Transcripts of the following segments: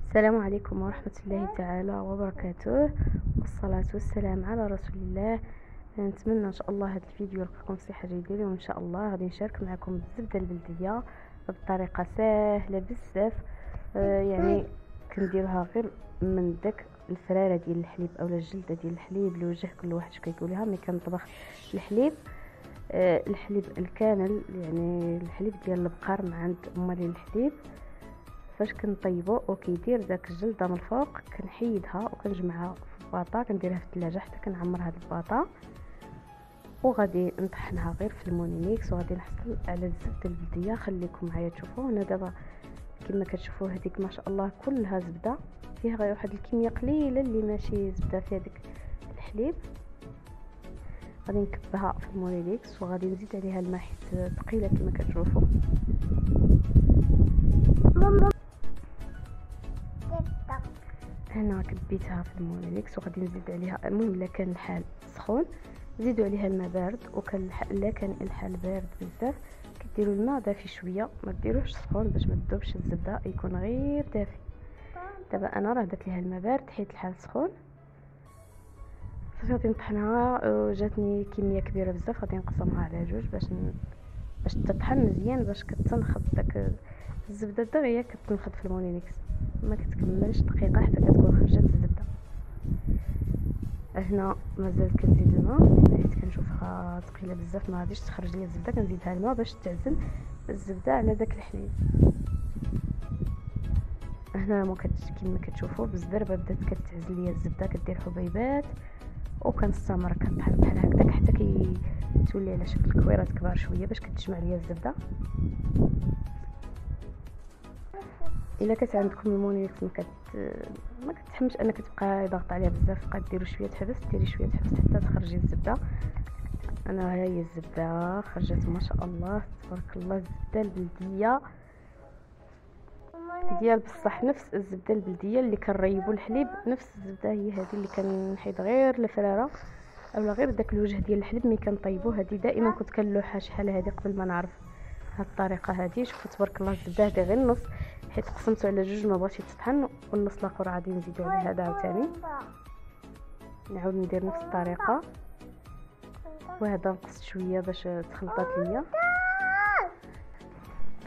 السلام عليكم ورحمة الله تعالى وبركاته، والصلاة والسلام على رسول الله. نتمنى ان شاء الله هذا الفيديو يلقاكم بصحة جيدة، وان شاء الله غادي نشارك معكم الزبدة البلدية بطريقة سهلة بزاف. يعني كنديروها غير من داك الفرارة ديال الحليب اولا الجلدة ديال الحليب الوجه، كل واحد كيقولها. ملي كنطبخ الحليب الحليب الكامل، يعني الحليب ديال البقر من عند مالي الحليب، فاش كنطيبو وكيدير داك الجلده من الفوق كنحيدها وكنجمعها في الباطا، كنديرها في الثلاجه حتى كنعمر هاد الباطا، وغادي نطحنها غير في المونيميكس، وغادي نحصل على الزبده البلديه. خليكم معايا تشوفوا. انا دابا كما كتشوفوا هذيك ما شاء الله كلها زبده، فيها غير واحد الكميه قليله اللي ماشي زبده فيها ديك الحليب. غادي نكبها في المونيميكس وغادي نزيد عليها الماء حيت ثقيله كما كتشوفوا. هنا كبيتها في المونيميكس وغادي نزيد عليها. المهم الا كان الحال سخون زيدوا عليها الماء بارد، وكان الا كان الحال بارد بزاف كديروا الماء دافي شويه، ما ديروش سخون باش ما تذوبش الزبده، يكون غير دافي. دابا انا راه درت ليها الماء بارد حيت الحال سخون. غادي نطحنها، جاتني كميه كبيره بزاف، غادي نقسمها على جوج باش تطحن مزيان، باش كتنخض داك الزبده دغيا كتنخض في المونيميكس، ما كتكملش دقيقه حتى كتكون خرجت الزبده. هنا مازال كنزيد الماء حيت كنشوفها ثقيله بزاف، ما غاديش تخرج لي الزبده، كنزيدها الماء باش تعزل الزبده على داك الحليب. هنا ما كما كتشوفوا بالزربه بدات كتعزل لي الزبده، كدير حبيبات وكنستمر كنطحن بحال هكذاك حتى كتولي على شكل كويرات كبار شويه باش كتجمع لي الزبده. الا كانت عندكم المونيكس ما كتحملش انك تبقى ضغط عليها بزاف، بقى ديروا شويه حبس، ديري شويه حبس حتى تخرجي الزبده. انا ها هي الزبده خرجت ما شاء الله تبارك الله. الزبده البلديه ديال بصح نفس الزبده البلديه اللي كنريبوا الحليب، نفس الزبده هي هذه اللي كنحيد غير الفراره اولا غير داك الوجه ديال الحليب ملي كنطيبوه. هذه دائما كنت كنلوحها شحال هذه قبل ما نعرف هاد الطريقه هذه. شوفوا تبارك الله الزبده هذه غير النص حيت قسمته على جوج، ما بغيتش تطحن، والنص الاخر غادي نزيدو عليه هذا عاوتاني. نعاود ندير نفس الطريقه، وهذا نقص شويه باش تخلطات ليا.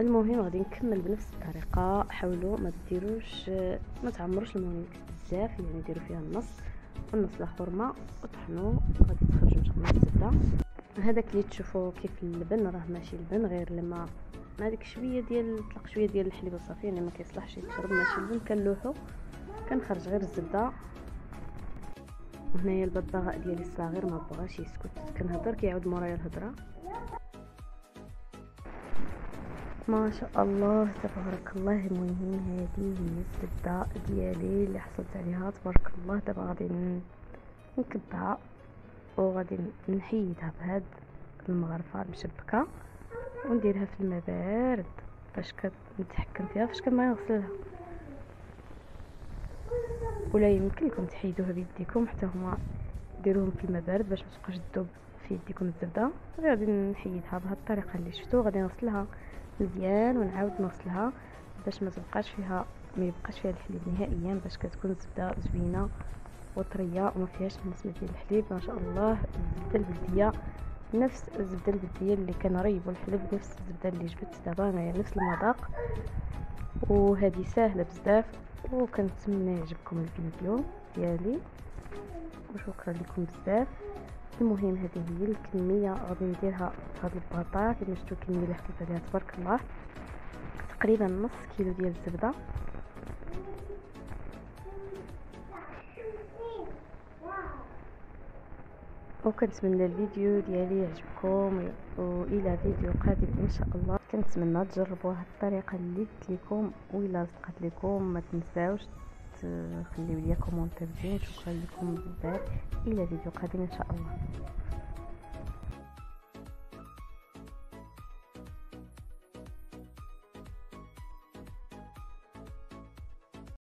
المهم غادي نكمل بنفس الطريقه. حاولوا ما ديروش ما تعمروش المونيكس بزاف، يعني ديروا فيها النص والنص الاخر ما، وطحنوا غادي تخرجوا ان شاء الله الزبده. هذاك اللي تشوفوا كيف اللبن راه ماشي لبن، غير الماء، هذيك شويه ديال طلق شويه ديال الحليب الصافي، يعني ما كيصلحش يتشرب، ماشي لبن. كنلوحو كنخرج غير الزبده. هنايا الببغاء ديالي الصغير ما بغاش يسكت، كنهضر كيعاود مورايا الهضره. ما شاء الله تبارك الله. المهم هذه هي الزبده ديالي اللي حصلت عليها تبارك الله. دابا غادي نكبها وغادي نحيدها بهاد المغرفه المشبكه ونديرها في الماء بارد باش كنتحكم فيها فاش كما نغسلها، ولا يمكن لكم تحيدوها بيديكم حتى هما ديروهم في الماء بارد باش ما تبقاش تذوب في يديكم الزبده. غادي نحيدها بهذه الطريقه اللي شفتوا. غادي نغسلها مزيان ونعاود نغسلها باش ما يبقاش فيها الحليب نهائيا، باش كتكون الزبده زوينه وطريه وما فيهاش النسمه ديال الحليب. ما شاء الله الزبده البلديه نفس الزبده البلديه اللي كنريبوا الحليب، نفس الزبده اللي جبت دابا انايا، نفس المذاق. وهذه سهله بزاف، وكنتمنى يعجبكم الفيديو ديالي، وشكرا لكم بزاف. المهم هذه هي الكميه غادي نديرها في هذا الباطا كما شفتوا الكميه اللي حطيت عليها تبارك الله، تقريبا نص كيلو ديال الزبده. وكنتمنى الفيديو ديالي يعجبكم، والى فيديو قادم ان شاء الله. كنتمنى تجربوا هذه الطريقه اللي قلت لكم، وإلا صدقت لكم ما تنساوش تخليو لي كومونتير زوين. شكرا لكم بزاف، الى فيديو قادم ان شاء الله.